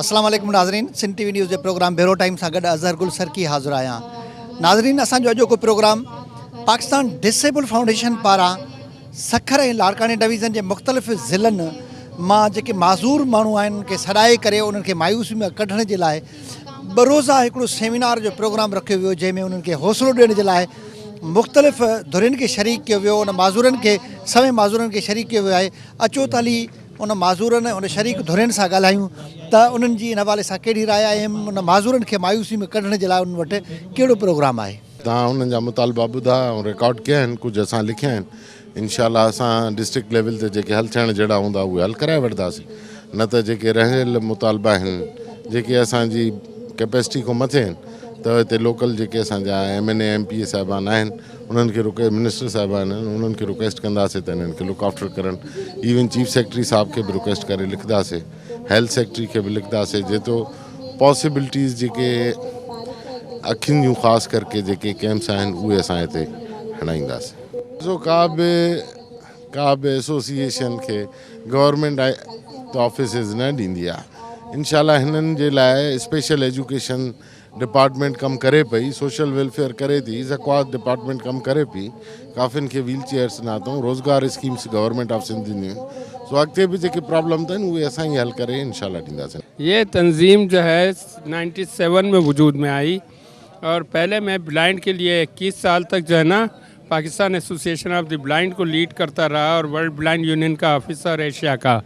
अस्सलाम वालेकुम नाज़रीन, सिन टीवी न्यूज़ के प्रोग्राम भेरो टाइम से गॾु अज़हर गुल सरकी हाज़िर आहियां। नाज़रीन, असांजो अॼोको प्रोग्राम पाकिस्तान डिसेबल फाउंडेशन पारां सखर ऐं लाड़काने डिवीज़न के मुख़्तलिफ़ ज़िलनि मां जेके माज़ूर माण्हू आहिनि उनखे सॾाए करे उन्हनि खे मायूसी में कढण जे लाइ बरोज़ा हिकिड़ो सेमिनार जो प्रोग्राम रखियो वियो, जंहिंमें उन्हनि खे हौसलो ॾियण जे लाइ मुख़्तलिफ़ धुरियुनि खे शरीक कयो वियो। उन माज़ूरनि खे सभई माज़ूरनि खे शरीक कयो वियो आहे। अचो त हली उन माज़ूरनि उन शरीक धुरियुनि सां ॻाल्हायूं त उन्हनि जी इन हवाले सां कहिड़ी राय आहे, उन माज़ूरनि खे मायूसी में कढण जे लाइ उन्हनि वटि कहिड़ो प्रोग्राम आहे। तव्हां उन्हनि जा मुतालबा ॿुधा ऐं रिकॉर्ड कया आहिनि, कुझु असां लिखिया आहिनि। इंशाअल्लाह असां डिस्ट्रिक्ट लेवल ते जेके हल थियण जहिड़ा हूंदा उहे हल कराए वठंदासीं, न त जेके रहियल मुतालबा आहिनि जेके असांजी कैपेसिटी खां मथे आहिनि त हिते लोकल जेके असांजा MNA MPA साहिबान आहिनि उन्हनि खे मिनिस्टर साहिबान आहिनि उन्हनि खे रिक्वेस्ट कंदासीं त इन्हनि खे लुक आफ्टर करनि। इवन चीफ सेक्रेटरी साहब खे बि रिक्वेस्ट करे लिखंदासीं, हेल्थ सेक्रेटरी खे बि लिखंदासीं, जेतिरो पॉसिबिलिटीज़ जेके अखियुनि जूं ख़ासि करके जेके कैंप्स आहिनि उहे असां हिते हणाईंदासीं। ॾिसो, का बि एसोसिएशन खे गवर्नमेंट ऑफिसिस न ॾींदी आहे। इंशाल्लाह हिननि जे लाइ स्पेशल एजुकेशन डिपार्टमेंट कमु करे पई, सोशल वेलफेयर करे थी, ज़कात डिपार्टमेंट कमु करे पई, काफ़िनि खे व्हील चेयर्स न अथऊं, रोज़गार स्कीम्स गवर्नमेंट ऑफ सिंध ॾिनियूं। सो अॻिते बि जेके प्रॉब्लम अथनि उहे असां ई हल करे इंशाल्लाह ॾींदासीं। ये तंजीम जो है 97 में वजूद में आई और पहले मैं ब्लाइंड के लिए 21 साल तक जो है ना Pakistan association of the blind को लीड करता रहा और वर्ल्ड ब्लाइंड यूनियन का ऑफिसर एशिया का।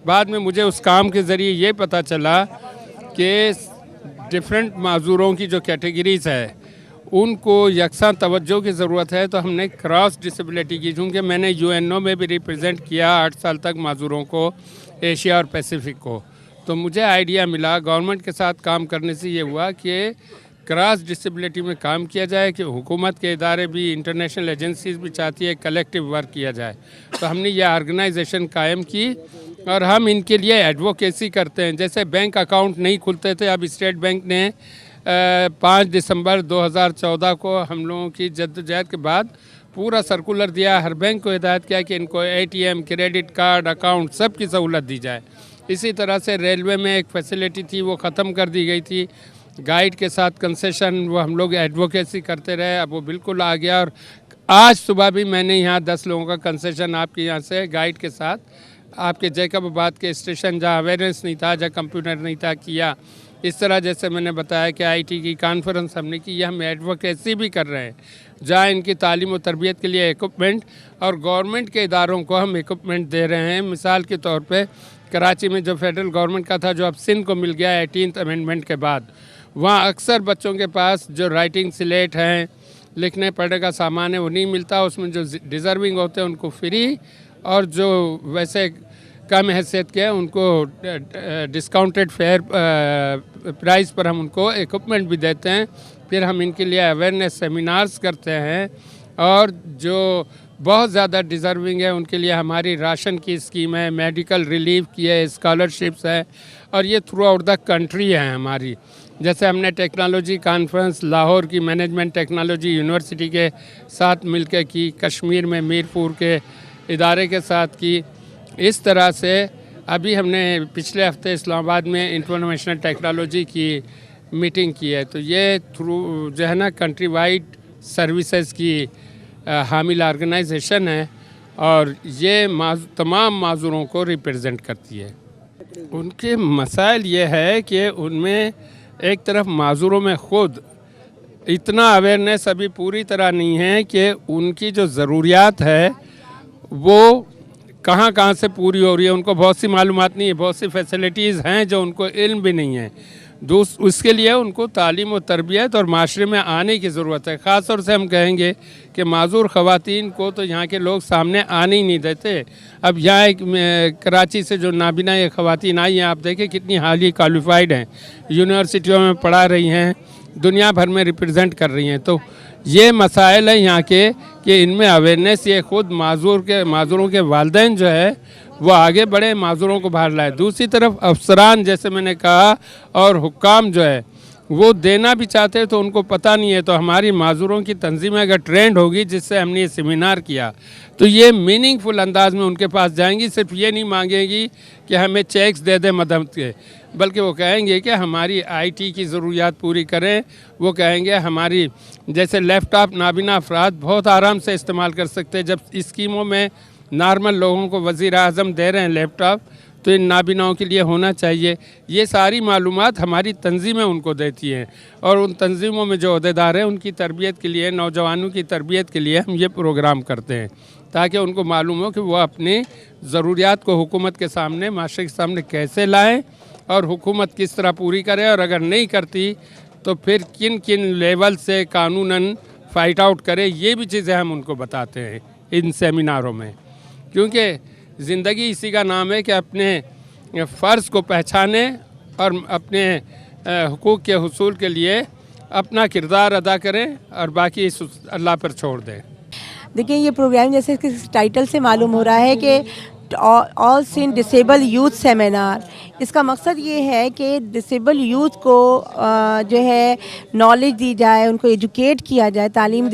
बाद में मुझे उस काम के ज़रिए ये पता चला कि डिफरेंट माजूरों की जो कैटेगरीज़ है उनको यकसां तवज्जो की ज़रूरत है, तो हमने क्रॉस डिसेबिलिटी की, चूँकि मैंने UNO में भी रिप्रेजेंट किया 8 साल तक माजूरों को, एशिया और पैसिफिक को, तो मुझे आइडिया मिला गवर्नमेंट के साथ काम करने से ये हुआ कि क्रॉस डिसेबिलिटी में काम किया जाए कि हुकूमत के इदारे भी, इंटरनेशनल एजेंसीज भी चाहती है कलेक्टिव वर्क किया जाए। तो हमने ये ऑर्गेनाइजेशन कायम की और हम इनके लिए एडवोकेसी करते हैं। जैसे बैंक अकाउंट नहीं खुलते थे, अब स्टेट बैंक ने 5 दिसंबर 2014 को हम लोगों की जद्दोजहद के बाद पूरा सर्कुलर दिया, हर बैंक को हिदायत किया कि इनको ATM, क्रेडिट कार्ड, अकाउंट सब की सहूलत दी जाए। इसी तरह से रेलवे में एक फैसिलिटी थी वो ख़त्म कर दी गई थी, गाइड के साथ कंसेशन, वो हम लोग एडवोकेसी करते रहे, अब वो बिल्कुल आ गया। और आज सुबह भी मैंने यहाँ 10 लोगों का कंसेशन आपके यहाँ से गाइड के साथ आपके जैकबाबाद के स्टेशन जहाँ अवेयरनेस नहीं था, जहाँ कंप्यूटर नहीं था, किया। इस तरह जैसे मैंने बताया कि IT की कॉन्फ्रेंस हमने की, ये हम एडवोकेसी भी कर रहे हैं जहाँ इनकी तालीम और तरबियत के लिए इक्विपमेंट और गवर्नमेंट के इदारों को हम इक्विपमेंट दे रहे हैं। मिसाल के तौर पे कराची में जो फेडरल गवर्नमेंट का था, जो अब सिंध को मिल गया 18th अमेंडमेंट के बाद, वहाँ अक्सर बच्चों के पास जो राइटिंग स्लेट हैं, लिखने पढ़ने का सामान है, वो नहीं मिलता। उसमें जो डिज़र्विंग होते हैं उनको फ्री और जो वैसे कम हैसियत के हैं उनको डिस्काउंटेड फेयर प्राइस पर हम उनको इक्विपमेंट भी देते हैं। फिर हम इनके लिए अवेयरनेस सेमिनार्स करते हैं और जो बहुत ज़्यादा डिज़र्विंग है उनके लिए हमारी राशन की स्कीम है, मेडिकल रिलीफ की है, स्कॉलरशिप्स है और ये थ्रू आउट द कंट्री है हमारी। जैसे हमने टेक्नोलॉजी कॉन्फ्रेंस लाहौर की मैनेजमेंट टेक्नोलॉजी यूनिवर्सिटी के साथ मिलकर की, कश्मीर में मीरपुर के इदारे के साथ की। इस तरह से अभी हमने पिछले हफ्ते इस्लामाबाद में इंफॉर्मेशनल टेक्नोलॉजी की मीटिंग की है। तो ये थ्रू जो है ना कंट्री वाइड सर्विसेज की हामिल ऑर्गेनाइजेशन है और ये तमाम माजूरों को रिप्रेजेंट करती है। उनके मसाइल ये है कि उनमें एक तरफ माजूरों में ख़ुद इतना अवेयरनेस अभी पूरी तरह नहीं है कि उनकी जो ज़रूरियात है वो कहाँ से पूरी हो रही है, उनको बहुत सी मालूमात नहीं है, बहुत सी फैसिलिटीज़ हैं जो उनको इल्म भी नहीं है। उसके लिए उनको तालीम और तरबियत और माशरे में आने की ज़रूरत है। ख़ास तौर से हम कहेंगे कि माजूर ख़वातीन को तो यहाँ के लोग सामने आने ही नहीं देते। अब यहाँ एक कराची से जो नाबिना ये ख़वातीन आई हैं, आप देखें कितनी हाली क्वालिफाइड हैं, यूनिवर्सिटियों में पढ़ा रही हैं, दुनिया भर में रिप्रेजेंट कर रही हैं। तो ये मसाइल है यहाँ के कि इनमें अवेयरनेस, ये ख़ुद माजूरों के वालिदैन जो है वो आगे बढ़े, माजूरों को बाहर लाए। दूसरी तरफ अफसरान जैसे मैंने कहा और हुक्काम जो है वो देना भी चाहते हैं तो उनको पता नहीं है। तो हमारी माजूरों की तंजीमें अगर ट्रेंड होगी, जिससे हमने ये सेमिनार किया, तो ये मीनिंगफुल अंदाज में उनके पास जाएंगी। सिर्फ ये नहीं मांगेंगी कि हमें चेक्स दे दे मदद के, بلکہ وہ کہیں گے کہ ہماری IT کی ضروریات پوری کریں. وہ کہیں گے ہماری جیسے لیپ ٹاپ نابینا افراد بہت آرام سے استعمال کر سکتے ہیں. جب اسکیموں میں نارمل لوگوں کو وزیر اعظم دے رہے ہیں لیپ ٹاپ, تو ان نابیناؤں کے لیے ہونا چاہیے. یہ ساری معلومات ہماری تنظیمیں ان کو دیتی ہیں, اور ان تنظیموں میں جو عہدیدار ہیں ان کی تربیت کے لیے, نوجوانوں کی تربیت کے لیے ہم یہ پروگرام کرتے ہیں, تاکہ ان کو معلوم ہو کہ وہ اپنی ضروریات کو حکومت کے سامنے, معاشرے کے سامنے کیسے لائیں, اور حکومت کس طرح پوری کرے, اور اگر نہیں کرتی تو پھر کن کن لیول سے قانوناً فائٹ آؤٹ کرے. یہ بھی چیزیں ہم ان کو بتاتے ہیں ان سیمیناروں میں, کیونکہ زندگی اسی کا نام ہے کہ اپنے فرض کو پہچانے اور اپنے حقوق کے حصول کے لیے اپنا کردار ادا کریں, اور باقی اللہ پر چھوڑ دیں. دیکھیں یہ پروگرام جیسے کہ ٹائٹل سے معلوم ہو رہا ہے کہ آل سندھ ڈسیبل یوتھ سیمینار. اس کا مقصد یہ ہے کہ ڈسیبل یوتھ کو جو ہے نالج دی جائے, ان کو ایجوکیٹ کیا جائے,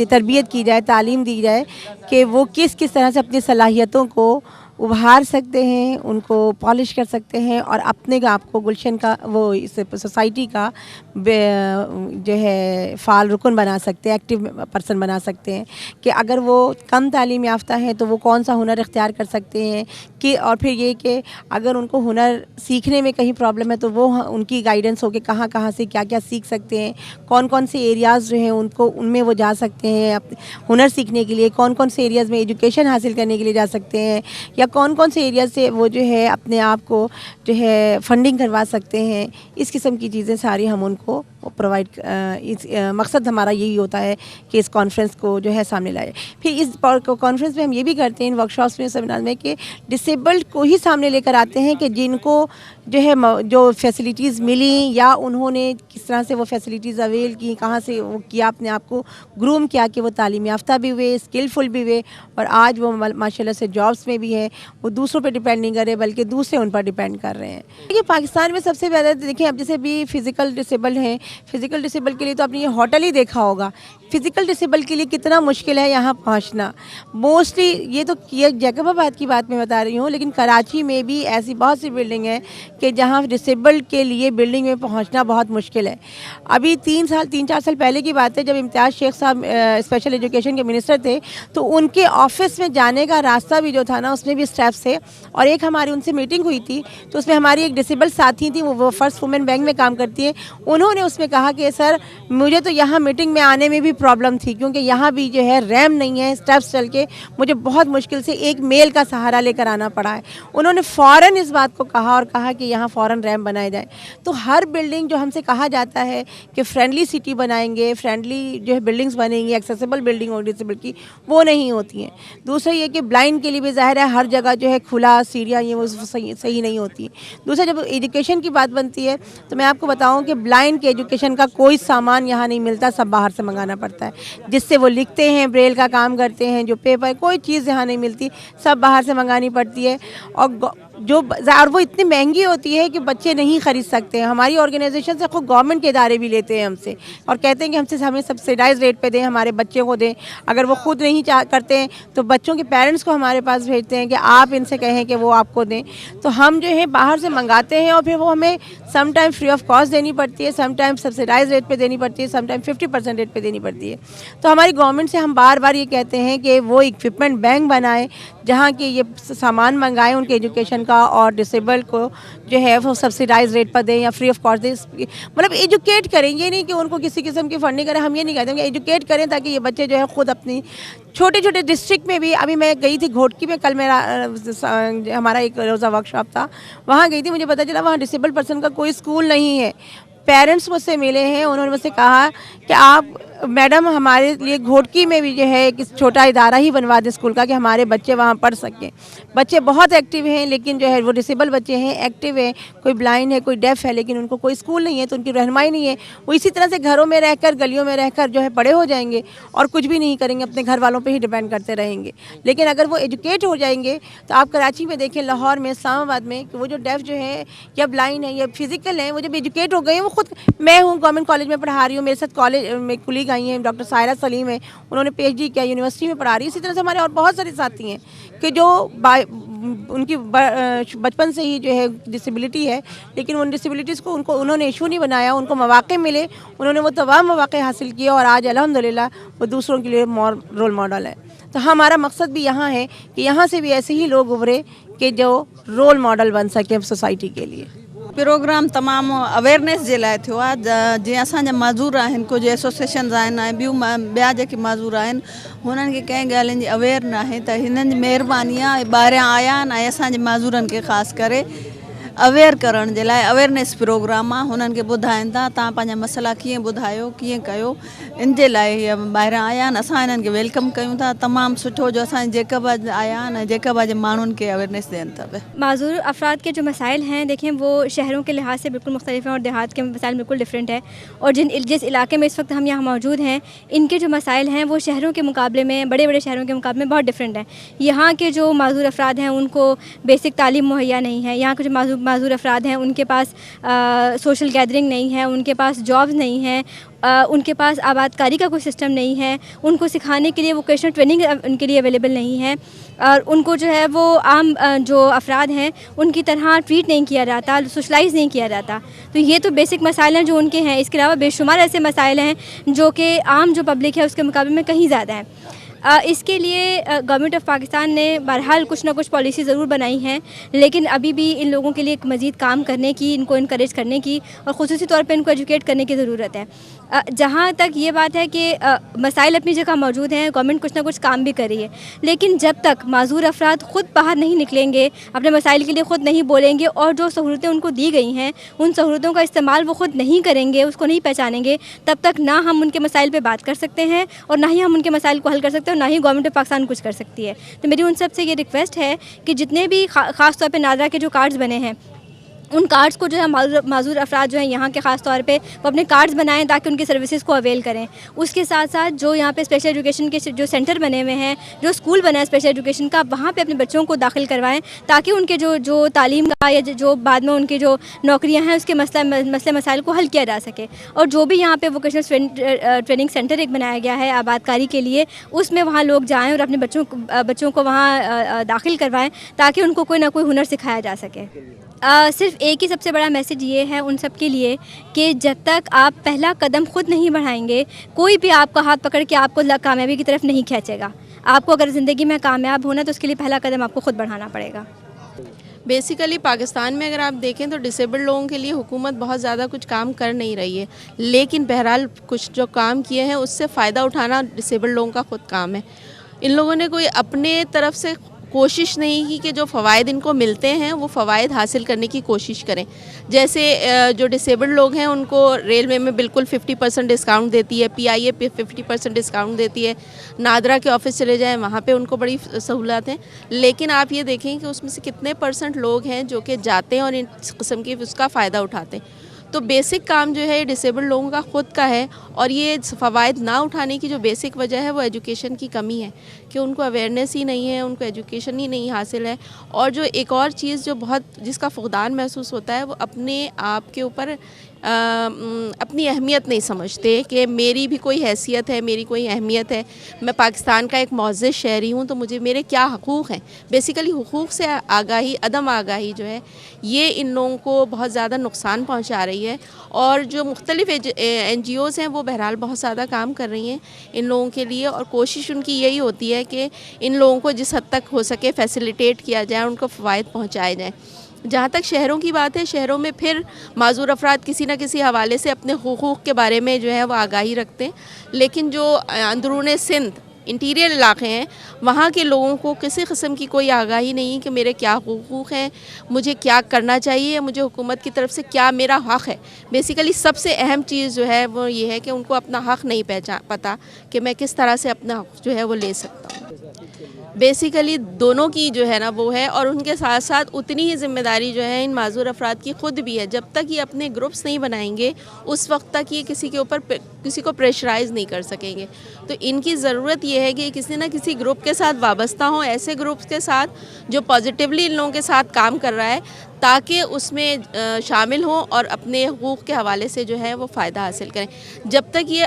تربیت کی جائے, تعلیم دی جائے کہ وہ کس طرح سے اپنی صلاحیتوں کو ابھار سکتے ہیں, ان کو پالش کر سکتے ہیں, اور اپنے آپ کو گلشن کا وہ اس سوسائٹی کا جو ہے فعال رکن بنا سکتے ہیں, ایکٹیو پرسن بنا سکتے ہیں. کہ اگر وہ کم تعلیم یافتہ ہیں تو وہ کون سا ہنر اختیار کر سکتے ہیں, کہ اور پھر یہ کہ اگر ان کو ہنر سیکھنے میں کہیں پرابلم ہے تو وہ ان کی گائیڈنس ہو کہ کہاں سے کیا سیکھ سکتے ہیں, کون سے ایریاز جو ہیں ان میں وہ جا سکتے ہیں ہنر سیکھنے کے لیے, کون سے ایریاز میں ایجوکیشن حاصل کرنے کے لیے جا سکتے ہیں, یا کون سے ایریاز سے وہ جو ہے اپنے آپ کو جو ہے فنڈنگ کروا سکتے ہیں. اس قسم کی چیزیں ساری ہم ان کو پرووائڈ, مقصد ہمارا یہی ہوتا ہے کہ اس کانفرنس کو جو ہے سامنے لائے. پھر اس کانفرنس میں ہم یہ بھی کرتے ہیں, ان ورکشاپس میں, سیمینار میں, کہ ڈسیبلڈ کو ہی سامنے لے کر آتے ہیں کہ جن کو جو ہے جو فیسلٹیز ملیں یا انہوں نے کس طرح سے وہ فیسلٹیز اویل کی, کہاں سے وہ کیا, اپنے آپ کو گروم کیا کہ وہ تعلیم یافتہ بھی ہوئے, اسکلفل بھی ہوئے, اور آج وہ ماشاء اللہ سے جابس میں بھی ہیں. وہ دوسروں پہ ڈیپینڈ نہیں کر رہے بلکہ دوسرے ان پر ڈیپینڈ کر رہے ہیں. دیکھیے پاکستان میں سب سے زیادہ دیکھیں, اب جیسے بھی فزیکل ڈسیبل ہیں, فزیکل ڈسیبل کے لیے تو آپ نے یہ ہوٹل ہی دیکھا ہوگا. فزیکل ڈسیبل کے لیے کتنا مشکل ہے یہاں پہنچنا. موسٹلی یہ تو جیکب آباد کی بات میں بتا رہی ہوں, لیکن کراچی میں بھی ایسی بہت سی بلڈنگ ہیں کہ جہاں ڈسیبلڈ کے لیے بلڈنگ میں پہنچنا بہت مشکل ہے. ابھی 3-4 سال پہلے کی بات ہے, جب امتیاز شیخ صاحب اسپیشل ایجوکیشن کے منسٹر تھے, تو ان کے آفس میں جانے کا راستہ بھی جو تھا نا, اس میں بھی اسٹیپس تھے. اور ایک ہماری ان سے میٹنگ ہوئی تھی, تو اس میں ہماری ایک ڈسیبل ساتھی تھی, وہ فرسٹ وومن بینک میں کام کرتی ہیں. انہوں نے اس میں کہا کہ سر مجھے تو یہاں میٹنگ میں آنے میں بھی پرابلم تھی, کیونکہ یہاں بھی جو ہے ریم نہیں ہے, اسٹیپس چل کے مجھے بہت مشکل سے ایک میل کا سہارا لے کر آنا پڑا ہے. انہوں نے فوراً اس بات کو کہا کہ یہاں فوراً ریم بنائے جائیں. تو ہر بلڈنگ جو ہم سے کہا جاتا ہے کہ فرینڈلی سٹی بنائیں گے, فرینڈلی جو ہے بلڈنگز بنیں گی, ایکسیسیبل بلڈنگ ہوگی ڈسیبل کی, وہ نہیں ہوتی ہیں. دوسرا یہ کہ بلائنڈ کے لیے بھی ظاہر ہے ہر جگہ جو ہے کھلا سیڑھیاں یہ وہ صحیح نہیں ہوتی ہیں. دوسرا جب ایجوکیشن کی بات بنتی ہے تو میں آپ کو بتاؤں کہ بلائنڈ کے ایجوکیشن کا کوئی سامان یہاں نہیں ملتا, سب باہر سے منگانا پڑتا ہے. جس سے وہ لکھتے ہیں, بریل کا کام کرتے ہیں, جو پیپر, کوئی چیز یہاں نہیں ملتی, سب باہر سے منگانی پڑتی ہے. اور وہ اتنی مہنگی ہوتی ہے کہ بچے نہیں خرید سکتے. ہماری آرگنائزیشن سے خود گورنمنٹ کے ادارے بھی لیتے ہیں ہم سے, اور کہتے ہیں کہ ہمیں سبسیڈائز ریٹ پہ دیں, ہمارے بچے کو دیں. اگر وہ خود نہیں کرتے ہیں تو بچوں کے پیرنٹس کو ہمارے پاس بھیجتے ہیں کہ آپ ان سے کہیں کہ وہ آپ کو دیں. تو ہم جو ہے باہر سے منگاتے ہیں, اور پھر وہ ہمیں some time free of cost دینی پڑتی ہے, سم ٹائم سبسیڈائز ریٹ پہ دینی پڑتی ہے, سم ٹائم 50% ریٹ پہ دینی پڑتی ہے. تو ہماری گورنمنٹ سے ہم بار بار یہ کہتے ہیں کہ وہ اکوپمنٹ بینک بنائے جہاں کہ یہ سامان منگائیں ان کے ایجوکیشن کا, اور ڈسیبل کو جو ہے وہ سبسیڈائز ریٹ پر دیں یا فری آف کاسٹ دیں. مطلب ایجوکیٹ کریں, یہ نہیں کہ ان کو کسی قسم کی فنڈنگ کریں. ہم یہ نہیں کہتے ہیں کہ ایجوکیٹ کریں تاکہ یہ بچے جو ہے خود اپنی چھوٹے ڈسٹرکٹ میں بھی. ابھی میں گئی تھی گھوٹکی میں, کل ہمارا ایک روزہ ورکشاپ تھا, وہاں گئی تھی, مجھے پتہ چلا وہاں ڈسیبل پرسن کا کوئی اسکول نہیں ہے. پیرنٹس مجھ سے ملے ہیں, انہوں نے مجھ سے کہا کہ آپ میڈم ہمارے لیے گھوٹکی میں بھی جو ہے ایک چھوٹا ادارہ ہی بنوا دیں اسکول کا کہ ہمارے بچے وہاں پڑھ سکیں. بچے بہت ایکٹیو ہیں, لیکن جو ہے وہ ڈسیبل بچے ہیں, ایکٹیو ہیں, کوئی بلائنڈ ہے, کوئی ڈیف ہے, لیکن ان کو کوئی اسکول نہیں ہے, تو ان کی رہنمائی نہیں ہے. وہ اسی طرح سے گھروں میں رہ کر, گلیوں میں رہ کر جو ہے بڑے ہو جائیں گے اور کچھ بھی نہیں کریں گے, اپنے گھر والوں پہ ہی ڈیپینڈ کرتے رہیں گے. لیکن اگر وہ ایجوکیٹ ہو جائیں گے تو آپ کراچی میں دیکھیں, لاہور میں, اسلام آباد میں, کہ وہ جو ڈیف جو ہے یا بلائنڈ ہے یا فزیکل ہیں, وہ جب ایجوکیٹ ہو گئے ہیں, وہ خود, میں ہوں گورنمنٹ کالج میں پڑھا رہی ہوں, میرے ساتھ کالج میں کلیگ آئی ہیں ڈاکٹر سائرہ سلیم ہے, انہوں نے PhD کیا, یونیورسٹی میں پڑھا رہی ہے. اسی طرح سے ہمارے اور بہت سارے ساتھی ہیں کہ جو ان کی بچپن سے ہی جو ہے ڈسیبلٹی ہے، لیکن ان ڈسیبلٹیز کو انہوں نے ایشو نہیں بنایا، ان کو مواقع ملے، انہوں نے وہ تمام مواقع حاصل کیے اور آج الحمدللہ وہ دوسروں کے لیے رول ماڈل ہے۔ تو ہمارا مقصد بھی یہاں ہے کہ یہاں سے بھی ایسے ہی لوگ ابھرے کہ جو رول ماڈل بن سکیں سوسائٹی کے لیے۔ प्रोग्राम तमामु अवेयरनेस जे लाइ थियो आहे। जीअं असांजा माज़ूर आहिनि, कुझु एसोसिएशन्स आहिनि ऐं ॿिया जेके माज़ूर आहिनि हुननि खे कंहिं ॻाल्हियुनि जी अवेयर न आहे, त हिननि जी महिरबानी आहे ॿाहिरियां आया आहिनि ऐं असांजे माज़ूरनि खे ख़ासि करे अवेयर करण जे लाइ अवेयरनेस प्रोग्राम आहे। हुननि खे ॿुधाइनि था तव्हां पंहिंजा मसइला कीअं ॿुधायो, कीअं कयो, इन जे लाइ हीअ ॿाहिरां आया आहिनि। असां हिननि खे वेलकम कयूं था। तमामु सुठो जो असांजे जेकबा आया आहिनि ऐं जेकबा जे माण्हुनि खे अवेयरनेस ॾियनि था पिया। माज़ूर अफराद के जो मसाइल हैं, देखें वो शहरों के लिहाज से बिल्कुल मुख्तलिफ हैं और देहात के मसाइल बिल्कुल डिफरेंट है। और जिस इलाके में इस वक्त हम यहाँ मौजूद हैं, इनके जो मसाइल हैं वो शहरों के मुकाबले में, बड़े बड़े शहरों के मुकाबले में बहुत डिफरेंट हैं। यहाँ के जो माज़ूर अफराद हैं उनको बेसिक तालीम मुहैया नहीं है। यहाँ के जो माज़ूर अफराद हैं उनके पास सोशल गैदरिंग नहीं है, उनके पास जॉब्स नहीं हैं, उनके पास आबादकारी का कोई सिस्टम नहीं है, उनको सिखाने के लिए वोकेशनल ट्रेनिंग उनके लिए अवेलेबल नहीं है, और उनको जो है वो आम जो अफराद हैं उनकी तरह ट्रीट नहीं किया जाता, सोशलाइज़ नहीं किया जाता। तो ये तो बेसिक मसाइल हैं जो उनके हैं। इसके अलावा बेशुमार ऐसे मसाइल हैं जो कि आम जो पब्लिक है उसके मुकाबले में कहीं ज़्यादा हैं। इसके लिए गवर्नमेंट ऑफ पाकिस्तान ने बहरहाल कुछ ना कुछ पॉलिसी ज़रूर बनाई हैं, लेकिन अभी भी इन लोगों के लिए एक मज़ीद काम करने की, इनको इनकरेज करने की और ख़ुसूसी तौर पे इनको एजुकेट करने की ज़रूरत है। जहाँ तक ये बात है कि मसाइल अपनी जगह मौजूद हैं, गवर्नमेंट कुछ ना कुछ काम भी कर रही है, लेकिन जब तक माज़ूर अफराद ख़ुद बाहर नहीं निकलेंगे, अपने मसाइल के लिए ख़ुद नहीं बोलेंगे और जो सहूलतें उनको दी गई हैं उन सहूलतों का इस्तेमाल वो ख़ुद नहीं करेंगे, उसको नहीं पहचानेंगे, तब तक ना हम उनके मसाइल पे बात कर सकते हैं और ना ही हम उनके मसाइल को हल कर सकते हैं और ना ही गवर्नमेंट ऑफ पाकिस्तान कुछ कर सकती है। तो मेरी उन सब से ये रिक्वेस्ट है कि जितने भी ख़ास तौर पे नादरा के जो कार्ड्स बने हैं, उन कार्ड्स को जो है माज़ूर अफराद जो हैं यहाँ के ख़ास तौर पे वो अपने कार्ड्स बनाएं ताकि उनकी सर्विसेज को अवेल करें। उसके साथ साथ जो यहाँ पे स्पेशल एजुकेशन के जो सेंटर बने हुए हैं, जो स्कूल बना है स्पेशल एजुकेशन का, वहाँ पे अपने बच्चों को दाखिल करवाएं ताकि उनके जो तालीम का या जो बाद में उनकी जो नौकरियाँ हैं उसके मसले मसाइल को हल किया जा सके। और जो भी यहाँ पे वोकेशनल ट्रेनिंग सेंटर एक बनाया गया है आबादकारी के लिए, उसमें वहाँ लोग जाएँ और अपने बच्चों को वहाँ दाखिल करवाएँ ताकि उनको कोई ना कोई हुनर सिखाया जा सके। सिर्फ एक ही सबसे बड़ा मैसेज ये है उन सब के लिए कि जब तक आप पहला कदम खुद नहीं बढ़ाएंगे, कोई भी आपका हाथ पकड़ के आपको कामयाबी की तरफ नहीं खींचेगा। आपको अगर ज़िंदगी में कामयाब होना तो उसके लिए पहला कदम आपको खुद बढ़ाना पड़ेगा। बेसिकली पाकिस्तान में अगर आप देखें तो डिसेबल्ड लोगों के लिए हुकूमत बहुत ज़्यादा कुछ काम कर नहीं रही है, लेकिन बहरहाल कुछ जो काम किए हैं उससे फ़ायदा उठाना डिसेबल्ड लोगों का ख़ुद काम है। इन लोगों ने कोई अपने तरफ से कोशिश नहीं की कि जो फ़वाइद इनको मिलते हैं वो फ़वाइद हासिल करने की कोशिश करें। जैसे जो डिसेबल्ड लोग हैं उनको रेलवे में बिल्कुल 50% डिस्काउंट देती है, PIA पे 50% डिस्काउंट देती है, नादरा के ऑफिस चले जाएं वहाँ पे उनको बड़ी सहूलत हैं। लेकिन आप ये देखें कि उसमें से कितने % लोग हैं जो कि जाते हैं और इन किस्म की उसका फ़ायदा उठाते हैं। तो बेसिक काम जो है डिसेबल्ड लोगों का ख़ुद का है, और ये फ़वाइद ना उठाने की जो बेसिक वजह है वो एजुकेशन की कमी है कि उनको अवेयरनेस ही नहीं है, उनको एजुकेशन ही नहीं हासिल है। और जो एक और चीज़ जो बहुत जिसका फ़ुक़दान महसूस होता है वो अपने आप के ऊपर अपनी अहमियत नहीं समझते कि मेरी भी कोई हैसियत है, मेरी कोई अहमियत है, मैं पाकिस्तान का एक मुअज़्ज़ज़ शहरी हूँ तो मुझे मेरे क्या हकूक़ हैं। बेसिकली हुकूक़ से आगाही, अदम आगाही जो है ये इन लोगों को बहुत ज़्यादा नुकसान पहुँचा रही है। और जो मुख्तलिफ़ NGOs हैं वो बहरहाल बहुत ज़्यादा काम कर रही हैं इन लोगों के लिए, और कोशिश उनकी यही होती है कि इन लोगों को जिस हद तक हो सके फैसिलिटेट किया जाए, उनको फ़वाइद पहुँचाए जाएँ। जहाँ तक शहरों की बात है, शहरों में फिर माज़ूर अफराद किसी न किसी हवाले से अपने हुकूक़ के बारे में जो है वो आगाही रखते हैं, लेकिन जो अंदरून सिंध इंटीरियर इलाके हैं वहाँ के लोगों को किसी किस्म की कोई आगाही नहीं कि मेरे क्या हुकूक़ हैं, मुझे क्या करना चाहिए, मुझे हुकूमत की तरफ से क्या मेरा हक़ है। बेसिकली सबसे अहम चीज़ जो है वो ये है कि उनको अपना हक़ नहीं पता कि मैं किस तरह से अपना हक़ जो है वो ले सकता हूँ। बेसिकली दोनों की जो है ना वो है, और उनके साथ साथ उतनी ही ज़िम्मेदारी जो है इन माज़ूर अफराद की ख़ुद भी है। जब तक ये अपने ग्रुप्स नहीं बनाएंगे उस वक्त तक ये किसी के ऊपर किसी को प्रेशराइज़ नहीं कर सकेंगे। तो इनकी ज़रूरत ये है कि किसी न किसी ग्रुप के साथ वाबस्ता हों, ऐसे ग्रुप्स के साथ जो पॉजिटिवली इन लोगों के साथ काम कर रहा है, ताकि उसमें शामिल हों और अपने हुकूक़ के हवाले से जो है वो फ़ायदा हासिल करें। जब तक ये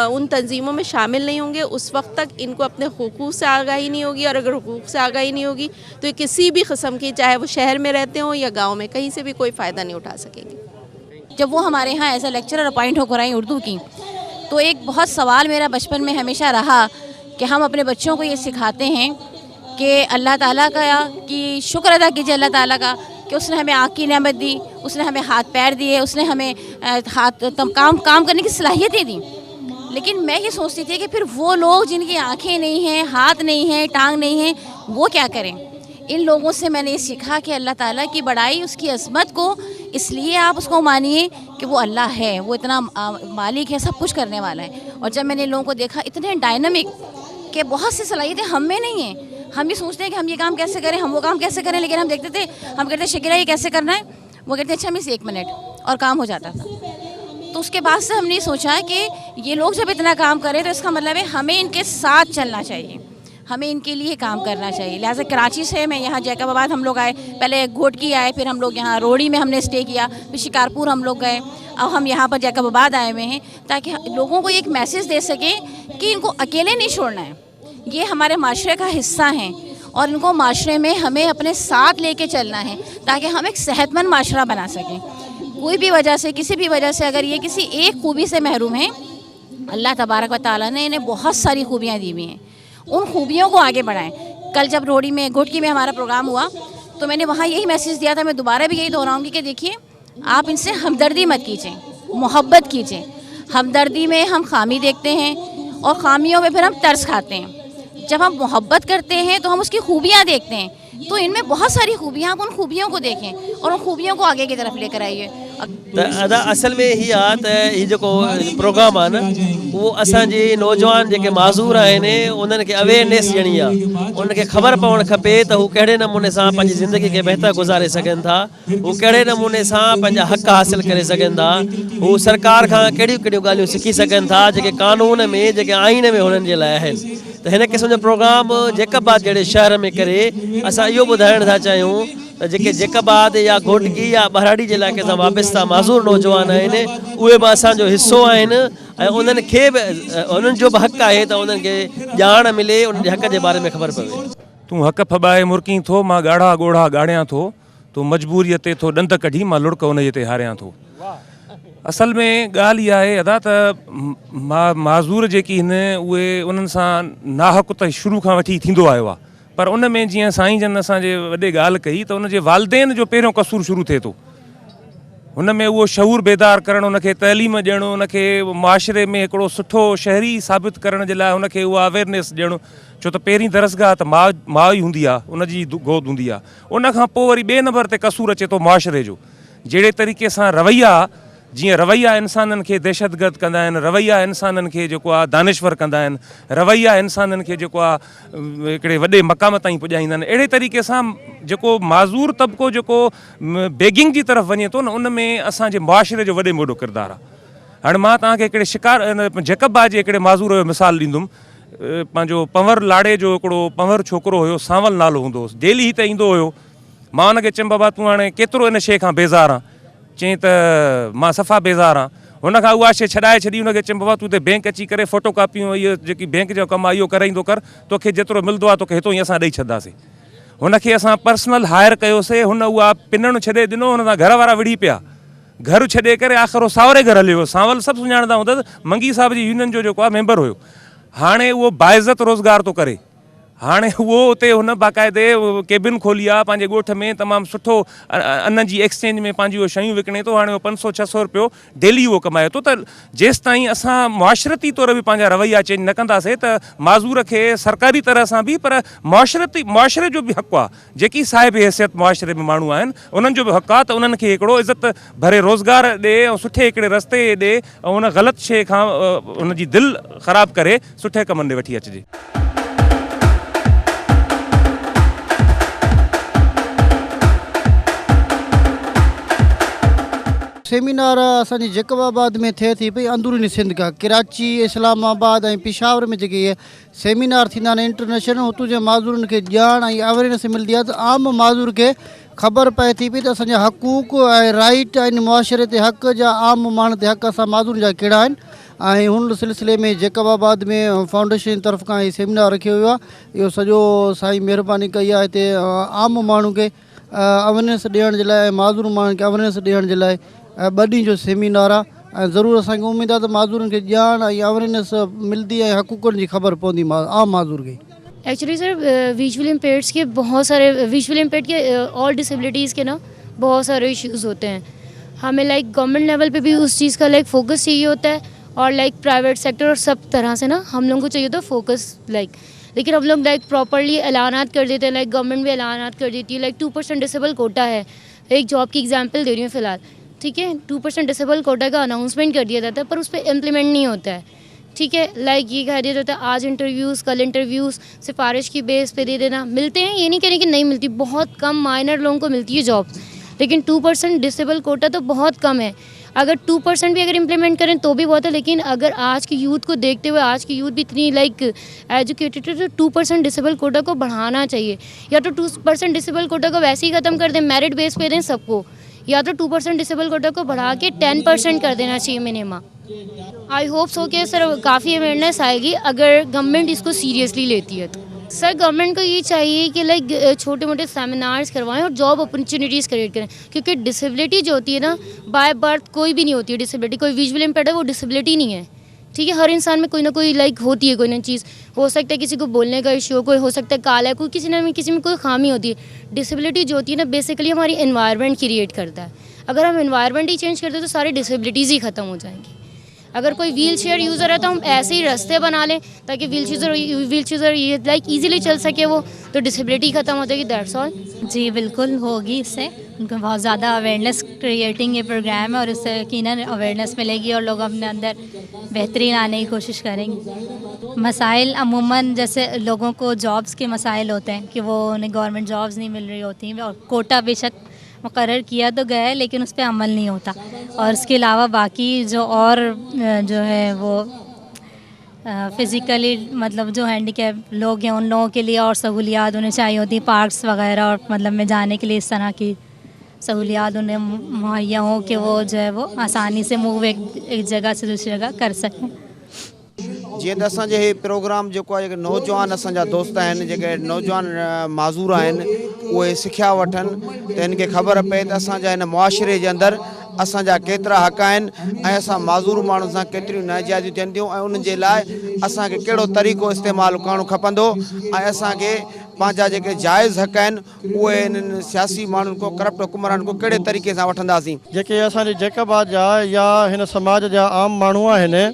उन तंजीमों में शामिल नहीं होंगे उस वक्त तक इनको अपने हुकूक़ से आगाही नहीं होगी, और अगर हुकूक से आगाही नहीं होगी तो ये किसी भी किस्म की, चाहे वो शहर में रहते हों या गाँव में, कहीं से भी कोई फ़ायदा नहीं उठा सकेंगे। जब वो हमारे यहाँ एज अ लेक्चरर अपॉइंट होकर आई उर्दू की, तो एक बहुत सवाल मेरा बचपन में हमेशा रहा कि हम अपने बच्चों को ये सिखाते हैं कि अल्लाह ताला का कि शुक्र अदा कीजिए अल्लाह ताला का कि उसने हमें आँख की नेमत दी, उसने हमें हाथ पैर दिए, उसने हमें काम करने की सलाहियतें दी। लेकिन मैं ये सोचती थी कि फिर वो लोग जिनकी आँखें नहीं हैं, हाथ नहीं हैं, टांग नहीं हैं, वो क्या करें। इन लोगों से मैंने ये सीखा कि अल्लाह ताला की बड़ाई, उसकी अज़मत को इसलिए आप उसको मानिए कि वो अल्लाह है, वो इतना मालिक है, सब कुछ करने वाला है। और जब मैंने लोगों को देखा इतने डायनामिक कि बहुत सी सलाहियतें हम में नहीं हैं, हम ये सोचते हैं कि हम ये काम कैसे करें, हम वो काम कैसे करें, लेकिन हम देखते थे, हम कहते शकीला ये कैसे करना है, वो कहते अच्छा मिस 1 मिनट, और काम हो जाता था। तो उसके बाद से हमने सोचा कि ये लोग जब इतना काम करें तो इसका मतलब है हमें इनके साथ चलना चाहिए, हमें इनके लिए काम करना चाहिए। लिहाजा कराची से मैं यहाँ जैकबाबाद हम लोग आए, पहले घोटकी आए, फिर हम लोग यहाँ रोड़ी में हमने स्टे किया, फिर शिकारपुर हम लोग गए, अब हम यहाँ पर जैकबाबाद आए हुए हैं ताकि लोगों को एक मैसेज दे सकें कि इनको अकेले नहीं छोड़ना है, ये हमारे माशरे का हिस्सा हैं और इनको माशरे में हमें अपने साथ लेके चलना है ताकि हम एक सेहतमंद माशरा बना सकें। कोई भी वजह से, किसी भी वजह से अगर ये किसी एक खूबी से महरूम हैं, अल्लाह तबारक व तआला ने इन्हें बहुत सारी खूबियाँ दी हुई हैं, उन खूबियों को आगे बढ़ाएं। कल जब रोड़ी में घोटकी में हमारा प्रोग्राम हुआ तो मैंने वहाँ यही मैसेज दिया था, मैं दोबारा भी यही दोहराऊँगी कि देखिए आप इनसे हमदर्दी मत कीजिए, मोहब्बत कीजिए। हमदर्दी में हम खामी देखते हैं और खामियों में फिर हम तरस खाते हैं। जब हम मोहब्बत करते हैं तो हम उसकी खूबियाँ देखते हैं, तो इनमें बहुत सारी खूबियाँ, आप उन खूबियों को देखें और उन खूबियों को आगे की तरफ लेकर आइए। अदा असल में ही आहे त ही जेको प्रोग्राम आहे न उहो असांजे नौजवान जेके माज़ूर आहिनि उन्हनि खे अवेयरनेस ॾियणी आहे, उनखे ख़बर पवणु खपे त हू कहिड़े नमूने सां पंहिंजी ज़िंदगी खे बहितर गुज़ारे सघनि था, हू कहिड़े नमूने सां पंहिंजा हक़ हासिल करे सघनि था, हू सरकार खां कहिड़ियूं कहिड़ियूं ॻाल्हियूं सिखी सघनि था जेके कानून में, जेके आइन में हुननि जे लाइ आहिनि। त हिन क़िस्म जो प्रोग्राम जैकबाबाद जहिड़े शहर में करे असां इहो ॿुधाइण था चाहियूं त जेके जैकबाबाद या घोटकी या बहराड़ी जे इलाइक़े सां वाबस्ता माज़ूर नौजवान आहिनि उहे बि असांजो हिसो आहिनि ऐं उन्हनि खे बि उन्हनि जो बि हक़ आहे त उन्हनि खे ॼाण मिले, उन्हनि जे हक़ जे बारे में ख़बर पवे। तूं हक़ फॿाए मुर्की थो, मां ॻाढ़ा ॻोढ़ा ॻाढ़ियां थो, तूं मजबूरीअ ते थो ॾंद कढी, मां लुड़क उनजे ते हारियां थो। असल में ॻाल्हि इहा आहे अदा त माज़ूर जेकी आहिनि उहे उन्हनि सां नाहक़ त शुरू खां वठी थींदो आयो आहे, पर उन में जीअं साईं जन असांजे वॾे ॻाल्हि कई त उनजे वालदेन जो पहिरियों कसूर शुरू थिए थो। हुन में उहो शऊर बेदार करणु, उनखे तइलीम ॾियणु, उनखे मुआशिरे में हिकिड़ो सुठो शहरी साबित करण जे लाइ उनखे उहा अवेयरनेस ॾियणु। छो त पहिरीं दरसगाह त माउ ई हूंदी आहे, उनजी गोद हूंदी आहे। उनखां पोइ वरी ॿिए नंबर ते कसूर अचे थो मुआशिरे जो। जहिड़े तरीक़े सां रवैया, जीअं रवैया इंसाननि खे दहशतगर्द कंदा आहिनि, रवैया इंसाननि खे जेको आहे दानिश्वर कंदा आहिनि, रवैया इंसाननि खे जेको आहे हिकिड़े वॾे मक़ाम ताईं पुॼाईंदा आहिनि, अहिड़े तरीक़े सां जेको माज़ूर तबिको जेको बेगिंग जी तरफ़ वञे थो न, उन में असांजे मुआशिरे जो वॾे में वॾो किरदारु आहे। हाणे मां तव्हांखे हिकिड़े जैकबाबाद जे हिकिड़े माज़ूर जो मिसाल ॾींदुमि। पंहिंजो पंवर लाड़े जो हिकिड़ो पंवर छोकिरो हुयो, सांवल नालो हूंदो हुओ, डेली हिते ईंदो हुयो। मां हुनखे चयुमि बाबा तूं हाणे केतिरो इन शइ खां बेज़ार आहे? चई त मां सफ़ा बेज़ार आहियां। हुनखां उहा शइ छॾाए छॾी, हुनखे चयुमि बाबा तूं हिते बैंक अची करे फ़ोटो कापियूं, इहो जेकी बैंक जो कमु आहे इहो कराईंदो कर, तोखे जेतिरो मिलंदो आहे तोखे हितो ई असां ॾेई छॾंदासीं। हुनखे असां पर्सनल हायर कयोसीं, हुन उहा पिनणु छॾे ॾिनो, हुन सां घर वारा विड़ी पिया, घर छॾे करे आख़िर सावरे घर हलियो। सांवल सभु सुञाणंदा हूंदसि, मंगी साहिब जी यूनियन जो जेको आहे मेंबर हुयो। हाणे उहो बाइज़त रोज़गार थो करे। हाणे उहो उते हुन बाक़ाइदे केबिन खोली आहे पंहिंजे ॻोठ में, तमामु सुठो अन्न जी एक्सचेंज में पंहिंजी उहो शयूं विकिणे थो। हाणे उहो 500-600 रुपयो डेली उहो कमाए थो। त जेसि ताईं असां मुआशरती तौर बि पंहिंजा रवैया चेंज न कंदासीं त माज़ूर खे सरकारी तरह सां बि, पर मुआशरे जो बि हक़ु आहे। जेकी साहिब हैसियत मुआशरे में माण्हू आहिनि उन्हनि जो बि हक़ु आहे त उन्हनि खे हिकिड़ो इज़त भरे रोज़गार ॾे ऐं सुठे हिकिड़े रस्ते ॾे ऐं उन ग़लति शइ खां उनजी दिलि ख़राबु करे सुठे कमनि ॾे वठी अचिजे। सेमिनार असांजी जैकबाबाद में थिए थी पई, अंदरूनी सिंध खां कराची, इस्लामाबाद ऐं पेशावर में जेके इहे सेमिनार थींदा आहिनि इंटरनेशनल, हुतां जे माज़ूरनि खे ॼाण ऐं अवेयरनेस मिलंदी आहे त आम माज़ूर खे ख़बर पए थी पई त असांजा हक़ूक़ ऐं राइट आहिनि, मुआशरे ते हक़ जा, आम माण्हू ते हक़ असां माज़ूर जा कहिड़ा आहिनि। ऐं हुन सिलसिले में जैकबाबाद में फाउंडेशन जी तरफ़ खां सेमिनार रखियो वियो आहे। इहो सॼो साईं महिरबानी कई आहे हिते आम माण्हू खे अवेयरनेस ॾियण जे लाइ, माज़ूर माण्हुनि खे अवेयरनेस ॾियण जे लाइ 2 ॾींहं जो सेमिनार आहे। ऐं ज़रूरु असांखे उमेदु आहे त माज़ूरनि खे ॼाण ऐं अवेयरनेस मिलंदी ऐं हक़ूक़नि जी ख़बर पवंदी आम माज़ूर खे। एक्चुअली सर विजुअल इम्पेयर्ड्स के बहुत सारे विजुअल इम्पेयर्ड के ऑल डिसेबिलिटीज़ के ना बहुत सारे इश्यूज़ होते हैं। हमें लाइक गवर्नमेंट लेवल पे भी उस चीज़ का लाइक फोकस चाहिए होता है और लाइक प्राइवेट सेक्टर और सब तरह से ना हम लोगों को चाहिए होता है फोकस लाइक। लेकिन हम लोग लाइक प्रॉपरली ऐलानात कर देते हैं, लाइक गवर्नमेंट भी ऐलानात कर देती है, लाइक 2% डिसेबल कोटा है। एक जॉब की एग्जांपल दे रही हूँ फ़िलहाल, ठीक है। 2% डिसेबल कोटा का अनाउंसमेंट कर दिया जाता है पर उस पर इम्प्लीमेंट नहीं होता है, ठीक है। लाइक ये कह दिया जाता है आज इंटरव्यूज़ कल इंटरव्यूज़, सिफारिश की बेस पे दे देना। मिलते हैं, ये नहीं कह रहे कि नहीं मिलती, बहुत कम माइनर लोगों को मिलती है जॉब, लेकिन 2% डिसेबल कोटा तो बहुत कम है। अगर 2% भी अगर इम्प्लीमेंट करें तो भी बहुत है, लेकिन अगर आज की यूथ को देखते हुए, आज की यूथ भी इतनी लाइक एजुकेटेड है, तो 2% डिसेबल कोटा को बढ़ाना चाहिए। या तो 2% डिसेबल कोटा को वैसे ही ख़त्म कर दें, मेरिट बेस पे दें सबको, या तो 2% डिसेबल कोटा को बढ़ा के 10% कर देना चाहिए मिनिमम। आई होप सो कि सर काफ़ी अवेयरनेस आएगी अगर गवर्नमेंट इसको सीरियसली लेती है तो। सर गवर्नमेंट को ये चाहिए कि लाइक छोटे मोटे सेमिनार्स करवाएं और जॉब अपॉर्चुनिटीज़ क्रिएट करें, क्योंकि डिसेबिलिटी जो होती है ना बाय बर्थ कोई भी नहीं होती है डिसेबिलिटी। कोई विजुअल इम्पेयर्ड है वो डिसेबिलिटी नहीं है, ठीक है। हर इंसान में कोई ना कोई लाइक होती है, कोई ना चीज़ हो सकता है, किसी को बोलने का इशू हो, कोई हो सकता है काला है, कोई किसी में कोई खामी होती है। डिसेबिलिटी जो होती है ना बेसिकली हमारी एनवायरनमेंट क्रिएट करता है। अगर हम एनवायरनमेंट ही चेंज करते तो सारी डिसेबिलिटीज़ ही ख़त्म हो जाएंगी। अगर कोई व्हील चेयर यूज़र है तो हम ऐसे ही रास्ते बना लें ताकि व्हील चेयर ये लाइक इजीली चल सके, वो तो डिसेबिलिटी ख़त्म हो जाएगी। That's all. जी बिल्कुल होगी, इससे उनको बहुत ज़्यादा अवेयरनेस क्रिएटिंग ये प्रोग्राम है और इससे यकीनन अवेयरनेस मिलेगी और लोग अपने अंदर बेहतरीन आने की कोशिश करेंगे। मसाइल अमूमन जैसे लोगों को जॉब्स के मसाइल होते हैं कि वो उन्हें गवर्नमेंट जॉब्स नहीं मिल रही होती हैं और कोटा बेशक मुकर्रर किया तो गया है लेकिन उस पर अमल नहीं होता। और इसके अलावा बाकी जो और जो है वो फ़िज़िकली मतलब जो हैंडीकैप लोग हैं उन लोगों के लिए और सहूलियात उन्हें चाहिए होती, पार्क्स वगैरह और मतलब में जाने के लिए इस तरह की सहूलियात उन्हें मुहैया हो कि वो जो है वो आसानी से मूव एक जगह से दूसरी जगह कर सकें। जीअं त असांजे हे प्रोग्राम जेको आहे जेके नौजवान असांजा दोस्त आहिनि, जेके नौजवान माज़ूर आहिनि, उहे सिखिया वठनि त हिनखे ख़बर पए त असांजा हिन मुआशिरे जे अंदरि असांजा केतिरा हक़ आहिनि ऐं असां माज़ूर माण्हुनि सां केतिरियूं नाजाइज़ियूं थियनि थियूं ऐं उन्हनि जे लाइ असांखे कहिड़ो तरीक़ो इस्तेमालु करणु खपंदो ऐं असांखे पंहिंजा जेके जाइज़ हक़ आहिनि उहे हिननि सियासी माण्हुनि को करप्ट हुकुमरान को कहिड़े तरीक़े सां वठंदासीं। जेके असांजे जैकबाद जा या हिन समाज जा आम माण्हू आहिनि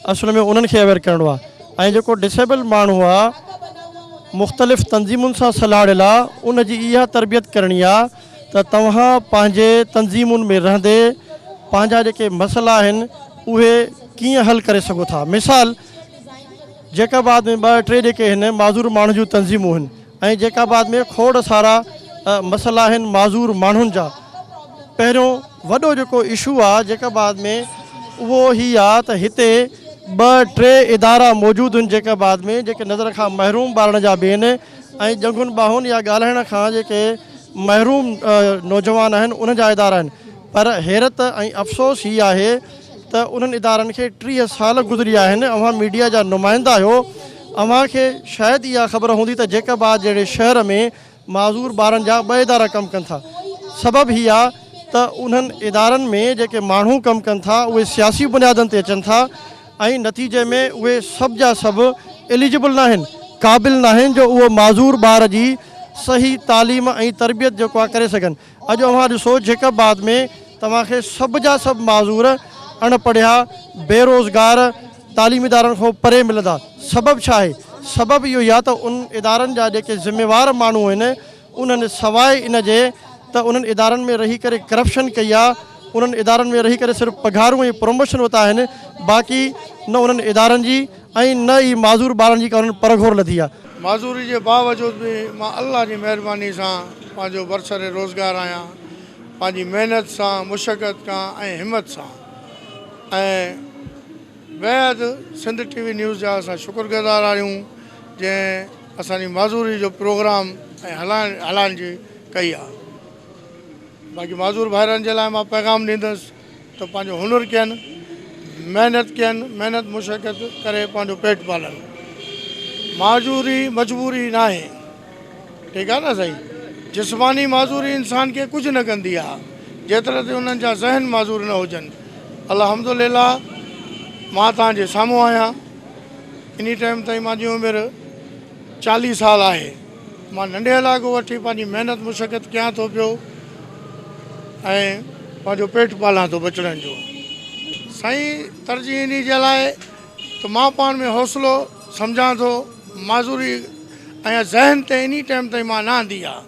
असल में उन्हनि खे अवेयर करिणो आहे ऐं जेको डिसेबल माण्हू आहे मुख़्तलिफ़ तंज़ीमुनि सां सलाड़ियल आहे उन जी इहा तरबियत करणी आहे त तव्हां पंहिंजे तंज़ीमुनि में रहंदे पंहिंजा जेके मसइला आहिनि उहे कीअं हल करे सघो था। मिसाल जैकबाद में 2-3 जेके आहिनि माज़ूर माण्हू जूं तंज़ीमूं आहिनि ऐं जैकबाद में खोड़ सारा मसइला आहिनि माज़ूर माण्हुनि जा। पहिरियों वॾो जेको इशू आहे जैकबाद में उहो ही आहे त हिते 2-3 इदारा मौजूदु आहिनि जैकबाद में जेके नज़र खां महरूम ॿारनि जा बि आहिनि ऐं जंगुनि ॿाहुनि या ॻाल्हाइण खां जेके महरूम नौजवान आहिनि उन जा इदारा आहिनि। पर हैरत ऐं अफ़सोस ही आहे त उन्हनि इदारनि खे 30 साल गुज़री आहिनि। अव्हां मीडिया जा नुमाइंदा आहियो, अव्हांखे शायदि इहा ख़बर हूंदी त जैकबाद जहिड़े शहर में माज़ूर ॿारनि जा 2 इदारा कमु कनि था। सबबु ही आहे त उन्हनि इदारनि में जेके माण्हू कमु कनि था उहे सियासी बुनियादनि ते अचनि था ऐं नतीजे में उहे सभु जा सभु एलिजिबल न आहिनि, क़ाबिल न आहिनि जो उहो माज़ूर ॿार जी सही तालीम ऐं तरबियत जेको आहे करे सघनि। अॼु अव्हां ॾिसो जैकबाद में तव्हांखे सभु जा सभु माज़ूर अणपढ़िया बेरोज़गार तालीमी इदारनि खां परे मिलंदा। सबबु छा आहे? सबबु इहो ई आहे त उन इदारनि जा जेके ज़िम्मेवार माण्हू आहिनि उन्हनि सवाइ इन जे त उन्हनि इदारनि में रही करे करप्शन कई आहे, उन्हनि इदारनि में रही करे सिर्फ़ु पघारूं ऐं प्रमोशन वरिता आहिनि, बाक़ी न उन्हनि इदारनि जी ऐं न ई माज़ूर ॿारनि जी का उन्हनि परघोर लधी आहे। माज़ूरी जे बावजूद बि मां अल्लाह जी महिरबानी सां पंहिंजो बरसरे रोज़गार आहियां, पंहिंजी महिनत सां, मुशक़त खां ऐं हिमत सां। ऐं बैद सिंध TV न्यूज़ जा असां शुक्रगुज़ार आहियूं जंहिं असांजी माज़ूरी जो प्रोग्राम ऐं हलाइण जी कई आहे। बाक़ी माज़ूर भाइरनि जे लाइ मां पैगाम ॾींदुसि त पंहिंजो हुनुर कनि, महिनत कयनि, महिनत मुशक़त करे पंहिंजो पेट पालनि। मजबूरी न आहे, ठीकु आहे न साईं। जिस्मानी माज़ूरी इंसान खे कुझु न कंदी आहे जेतिरे ते उन्हनि जा ज़हन माज़ूर न हुजनि। अल्हम्दुलिल्लाह मां तव्हांजे साम्हूं आहियां। इन टाइम ताईं मुंहिंजी उमिरि 40 साल आहे। मां नंढे इलाइक़ो वठी पंहिंजी महिनत मुशक़त कयां थो पियो ऐं पंहिंजो पेट पालां थो बचड़नि जो। साईं तरजीह इन जे लाइ त मां पाण में हौसलो सम्झां थो, माज़ूरी ऐं ज़हन ते इन टाइम ताईं मां न आंदी आहे।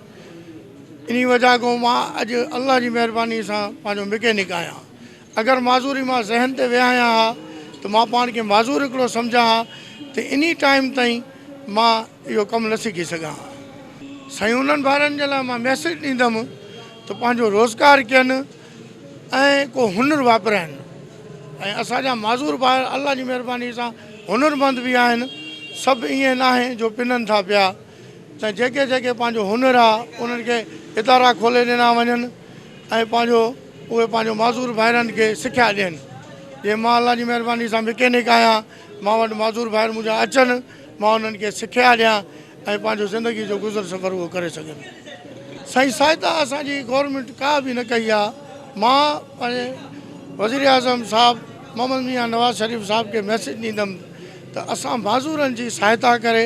इन वजह खां मां अॼु अल्लाह जी महिरबानी सां पंहिंजो मैकेनिक आहियां। अगरि माज़ूरी मां ज़हन ते विहायां हा त मां पाण खे माज़ूर हिकिड़ो सम्झां हा त इन टाइम ताईं मां इहो कमु न सिखी सघां। साईं उन्हनि ॿारनि जे लाइ मां मैसेज ॾींदुमि त पंहिंजो रोज़गारु कनि ऐं को हुनरु वापराइनि। ऐं असांजा माज़ूर ॿार अल्लाह जी महिरबानी सां हुनरमंद बि आहिनि। सभु ईअं न आहे जो पिननि था पिया, त जेके पंहिंजो हुनरु आहे उन्हनि खे इदारा खोले ॾिना वञनि ऐं उहे पंहिंजो माज़ूर भाइरनि खे सिखिया ॾियनि। जे मां अल्लाह जी महिरबानी सां मैकेनिक आहियां, मां वटि माज़ूर भाइर मुंहिंजा अचनि, मां उन्हनि खे सिखिया ॾियां ऐं पंहिंजो ज़िंदगी जो गुज़र सफ़र उहो करे सघनि। साईं सहायता असांजी गवर्नमेंट का बि न कई आहे। मां पंहिंजे वज़ीर आज़म साहिबु मोहम्मद मियां नवाज़ शरीफ़ साहिब खे मैसेज ॾींदुमि त असां माज़ूरनि जी सहायता करे।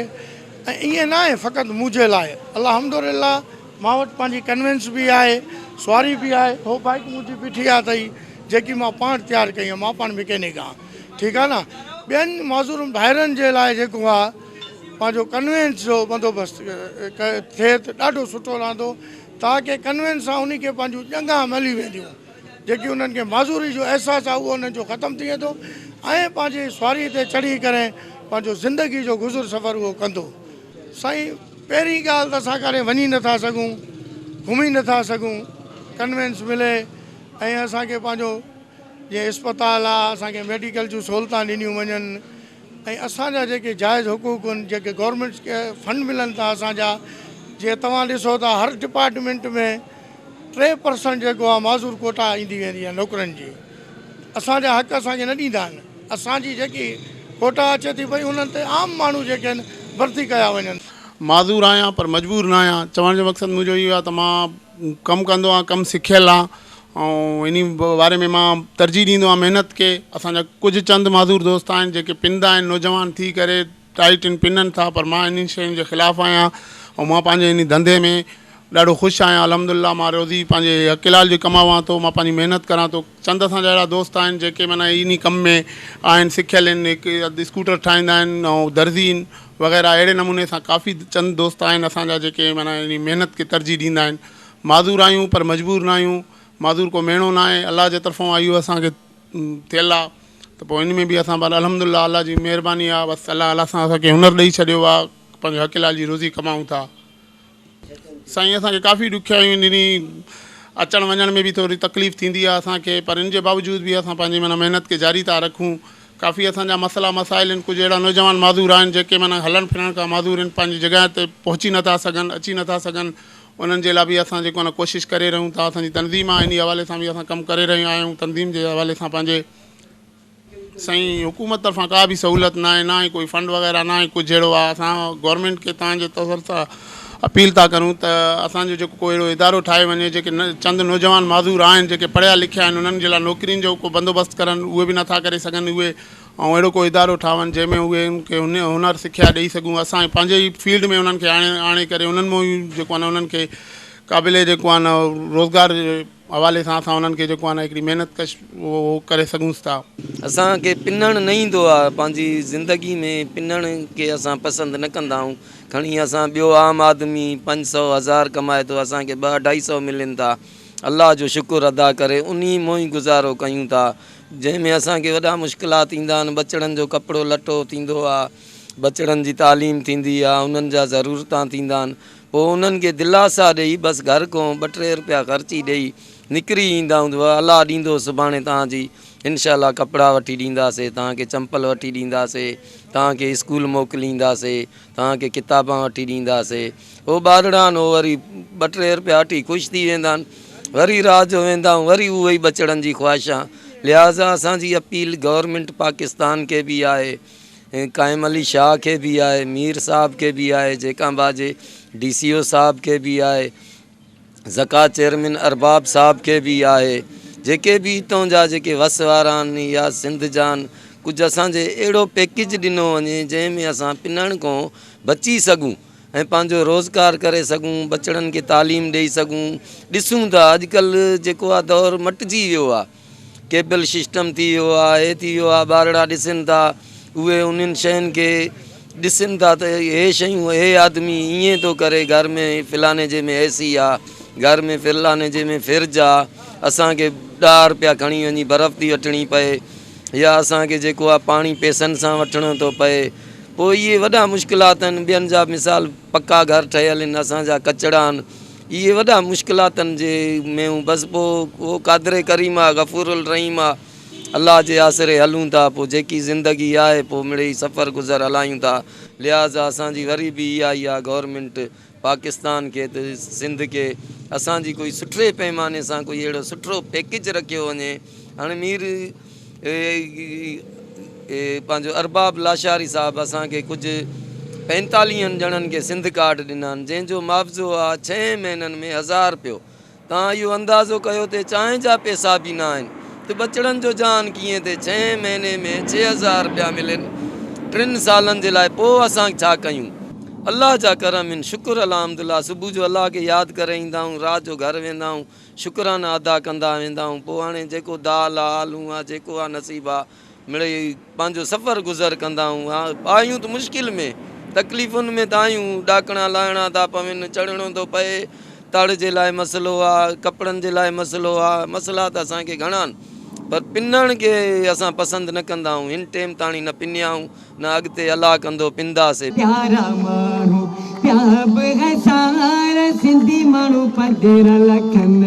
ऐं ईअं न आहे फ़क़ति मुंहिंजे लाइ, अल्हम्दुलिल्लाह मां वटि पंहिंजी कन्वेंस बि आहे, सवारी बि आहे। हो बाइक मुंहिंजी बीठी आहे अथई जेकी मां पाण तयारु कई आहे, मां पाण मैकेनिक आहियां, ठीकु आहे न। ॿियनि माज़ूर भाइरनि जे लाइ जेको आहे पंहिंजो कन्वेंस जो बंदोबस्तु थिए त ॾाढो सुठो रहंदो, ताकी कन्वेंस सां उन खे पंहिंजूं ॼंघा मिली वेंदियूं। जेकी उन्हनि खे माज़ूरी जो अहसासु आहे उहो उन्हनि जो ख़तमु थी वेंदो ऐं पंहिंजी सवारी ते चढ़ी करे पंहिंजो ज़िंदगी जो गुज़र सफ़र उहो कंदो। साईं पहिरीं ॻाल्हि त असां काॾे वञी नथा सघूं, घुमी नथा सघूं, कन्वेंस मिले ऐं असांखे पंहिंजो जीअं इस्पताल आहे, असांखे मेडिकल जूं सहूलियतां ॾिनियूं वञनि ऐं असांजा जेके जाइज़ हुक़ूक़ आहिनि, जेके गवर्नमेंट खे फंड मिलनि था असांजा। जीअं तव्हां ॾिसो था हर डिपार्टमेंट में 3% जेको आहे माज़ूर कोटा ईंदी वेंदी आहे नौकरनि जी। असांजा हक़ असांखे न ॾींदा आहिनि। असांजी जेकी कोटा अचे थी पई उन्हनि ते आम माण्हू जेके आहिनि भर्ती कया वञनि। माज़ूर आहियां पर मजबूर न आहियां। चवण जो मक़सदु मुंहिंजो इहो आहे त मां कमु कंदो आहियां, कमु सिखियलु आहे ऐं इन बारे में मां तरजीह ॾींदो आहियां महिनत खे। असांजा कुझु चंद माज़ूर दोस्त आहिनि जेके पिनंदा आहिनि, नौजवान थी करे टाइट इन पिननि था, पर मां इन शयुनि जे ख़िलाफ़ु आहियां ऐं मां पंहिंजे इन धंधे में ॾाढो ख़ुशि आहियां। अल्हम्दुलिल्लाह मां रोज़ी पंहिंजे हक़लाल जो कमावां थो, मां पंहिंजी महिनत करां थो। चंद असांजा अहिड़ा दोस्त आहिनि जेके माना इन कम में आहिनि, सिखियल आहिनि, हिकु स्कूटर ठाहींदा आहिनि ऐं दर्जी आहिनि वग़ैरह। अहिड़े नमूने सां काफ़ी चंद दोस्त आहिनि असांजा जेके माना इन महिनत खे तरजीह ॾींदा आहिनि। माज़ूर आहियूं पर मजबूर न आहियूं। माज़ूर को मेणो न आहे, अलाह जे तरफ़ां इहो असांखे थियल आहे। त पोइ इन में बि असां पर अल्हम्दुलिल्लाह अलाह जी महिरबानी आहे, बसि अलाह सां असांखे हुनरु ॾेई छॾियो आहे, पंहिंजो हक़लाल जी रोज़ी कमाऊं था। साईं असांखे काफ़ी ॾुखियायूं ॾिनी, अचण वञण में बि थोरी तकलीफ़ थींदी आहे असांखे, पर इन जे बावजूद बि असां पंहिंजी माना महिनत खे जारी था रखूं। काफ़ी असांजा मसइला मसाइल आहिनि। कुझु अहिड़ा नौजवान माज़ूर आहिनि जेके माना हलण फिरण खां माज़ूर आहिनि, पंहिंजी जॻह ते पहुची नथा सघनि, अची नथा सघनि। उन्हनि जे लाइ बि असां जेको आहे कोशिशि करे रहियूं था। असांजी तनज़ीम आहे, इन हवाले सां बि असां कमु करे रहिया आहियूं। तनज़ीम जे हवाले सां पंहिंजे साईं हुकूमत तरफ़ां का बि सहूलियत न आहे, न आहे कोई फंड वग़ैरह, न आहे कुझु अहिड़ो आहे। असां गवर्नमेंट खे तव्हांजे तौर सां अपील था करूं त असांजो जेको कोई अहिड़ो इदारो ठाहे वञे, जेके चंद नौजवान माज़ूर आहिनि जेके पढ़िया लिखिया आहिनि, उन्हनि जे लाइ नौकिरियुनि जो को बंदोबस्तु करनि, उहे बि नथा करे सघनि उहे। ऐं अहिड़ो को इदारो ठाहनि जंहिंमें उहे उनखे हुनरु सिखिया ॾेई सघूं। असां पंहिंजे ई फील्ड में उन्हनि खे आणे करे उन्हनि मां ई जेको आहे न उन्हनि खे क़ाबिले जेको आहे न रोज़गार जे हवाले सां असां उन्हनि खे जेको आहे न हिकिड़ी महिनत कश उहो करे सघूंसि था। असांखे पिनणु न ईंदो आहे, पंहिंजी ज़िंदगी में पिनण खे असां पसंदि न कंदा आहियूं। खणी असां ॿियो आम आदमी 500-1000 कमाए थो, असांखे 200-250 मिलनि था। अलाह जो शुक्र अदा करे उन मां ई गुज़ारो कयूं था, जंहिंमें असांखे वॾा मुश्किलात ईंदा आहिनि। बचड़नि जो कपिड़ो लटो थींदो आहे, बचड़नि जी तालीम थींदी आहे, उन्हनि जा ज़रूरतां थींदा आहिनि। पोइ उन्हनि खे दिलासा ॾेई बसि घर खां 2-3 रुपया ख़र्ची ॾेई निकिरी ईंदा हूंदव। अलाह ॾींदो सुभाणे तव्हांजी इनशाला कपिड़ा वठी ॾींदासीं, तव्हांखे चंपल वठी ॾींदासीं, तव्हांखे स्कूल मोकिलींदासीं, तव्हांखे किताबां वठी ॾींदासीं। उहो ॿारड़ा आहिनि, उहो वरी 2-3 रुपया वठी ख़ुशि थी वेंदा आहिनि। वरी राति जो वेंदा आहियूं, वरी उहे ई बचड़नि जी ख़्वाहिशां लिहाज़ा असांजी अपील गवर्नमेंट पाकिस्तान के भी आहे, काइम अली शाह के भी आहे, मीर साहब के भी आहे, जेकाबाद जे DCO साहब के भी आहे, ज़कात चेयरमैन अरबाब साहब के भी आहे, जेके भी हितों जा जेके वस वारा आहिनि या सिंध जा आहिनि, कुझु असांजे अहिड़ो पैकेज ॾिनो वञे जंहिंमें असां पिनण खां बची सघूं ऐं पंहिंजो रोज़गार करे सघूं, बचड़नि खे तालीम ॾेई सघूं। ॾिसूं था अॼुकल्ह जेको आहे दौरु मटिजी वियो आहे, केबल सिस्टम थी वियो आहे, हे थी वियो आहे, ॿारड़ा ॾिसनि था, उहे उन्हनि शयुनि खे ॾिसनि था त हे शयूं हे आदमी ईअं थो करे, घर में फलाणे जे में AC आहे, घर में फलाणे जे में फ्रिज आहे, असांखे ₹10 खणी वञी बर्फ़ थी वठणी पए, या असांखे जेको आहे पाणी पैसनि सां वठिणो थो पए। पोइ इहे वॾा मुश्किलात आहिनि। ॿियनि जा मिसाल पका घर ठहियल आहिनि, असांजा कचड़ा आहिनि, इहे वॾा मुश्किलातनि जे में बसि पोइ उहो क़ादिर करीम आहे, गफ़ूरुल रहीम आहे, अलाह जे आसिरे हलूं था, पोइ जेकी ज़िंदगी आहे पोइ मिड़ेई सफ़र गुज़र हलायूं था। लिहाज़ा असांजी वरी बि इहा ई आहे गवर्नमेंट पाकिस्तान खे त सिंध खे असांजी कोई सुठे पैमाने सां कोई अहिड़ो सुठो पैकेज रखियो वञे। हाणे मीर पंहिंजो अरबाब लाशारी साहिबु असांखे कुझु 45 ॼणनि खे सिंध कार्ड ॾिना आहिनि, जंहिंजो मुआवज़ो आहे 6 महीननि में ₹1000। तव्हां इहो अंदाज़ो कयो त चांहि जा पैसा बि न आहिनि त बचड़नि जो जान कीअं थिए। 6 महीने में 6000 मिलनि 3 सालनि जे लाइ, पोइ असां छा कयूं? अल्लाह जा करम आहिनि, शुक्र अल्हम्दुलिल्लाह। सुबुह जो अल्लाह खे यादि करे ईंदा आहियूं, राति जो घर वेंदा आहियूं, शुक्राना अदा कंदा वेंदा आहियूं। पोइ हाणे जेको दाल आहे, आलू आहे, जेको आहे नसीब आहे, मिड़ेई पंहिंजो सफ़र गुज़र कंदा आहियूं। आहियूं त मुश्किल में, तकलीफ़ुनि में त आहियूं, ॾाकणा लाहिणा था पवनि, चढ़णो थो पए, तड़ जे लाइ मसइलो आहे, कपिड़नि जे लाइ मसइलो आहे, मसइला त असांखे घणा आहिनि, पर पिनण खे असां पसंदि न कंदा आहियूं। हिन टाइम ताणी न पिनियाऊं, न अॻिते अलाह कंदो पिंदासीं। प्यारा माण्हू प्याब है सारा सिंधी माण्हू पधर लखन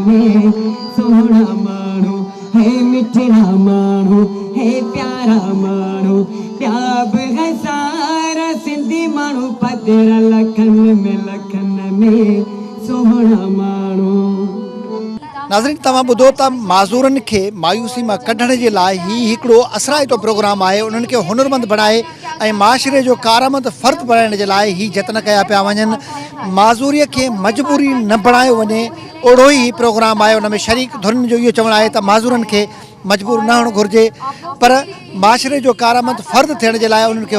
में सोहणा माण्हू है मिठड़ा माण्हू है प्यारा माण्हू प्याब है सारा सिंधी माण्हू पधर लखन में सोहणा माण्हू। नाज़रीन, तव्हां ॿुधो त माज़ूरनि खे मायूसी मां कढण जे लाइ हिकिड़ो असराइतो प्रोग्राम आहे। उन्हनि खे हुनरमंद बणाए ऐं माशरे जो कारमंद फ़र्द बणाइण जे लाइ ही जतन कया पिया वञनि। माज़ूरीअ खे मजबूरी न बणायो वञे, ओड़ो ई प्रोग्राम आहे। उन में शरीक धुन जो इहो चवणु आहे त माज़ूरनि खे मजबूर न हुअणु घुरिजे, पर माशरे जो कारमंद फ़र्द थियण जे लाइ उन्हनि खे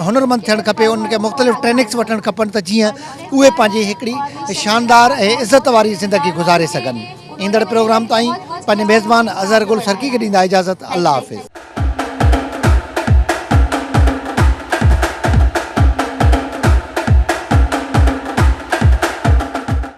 हुनरमंद थियणु खपे। उन्हनि खे मुख़्तलिफ़ ट्रेनिंग्स वठणु खपनि त जीअं उहे पंहिंजी हिकिड़ी शानदार ऐं इज़त वारी ज़िंदगी गुज़ारे सघनि। ईंदड़ प्रोग्राम ताईं पंहिंजे मेज़बान अज़हर गुल सरकी खे ॾींदा इजाज़त। अल्लाह हाफ़िज़।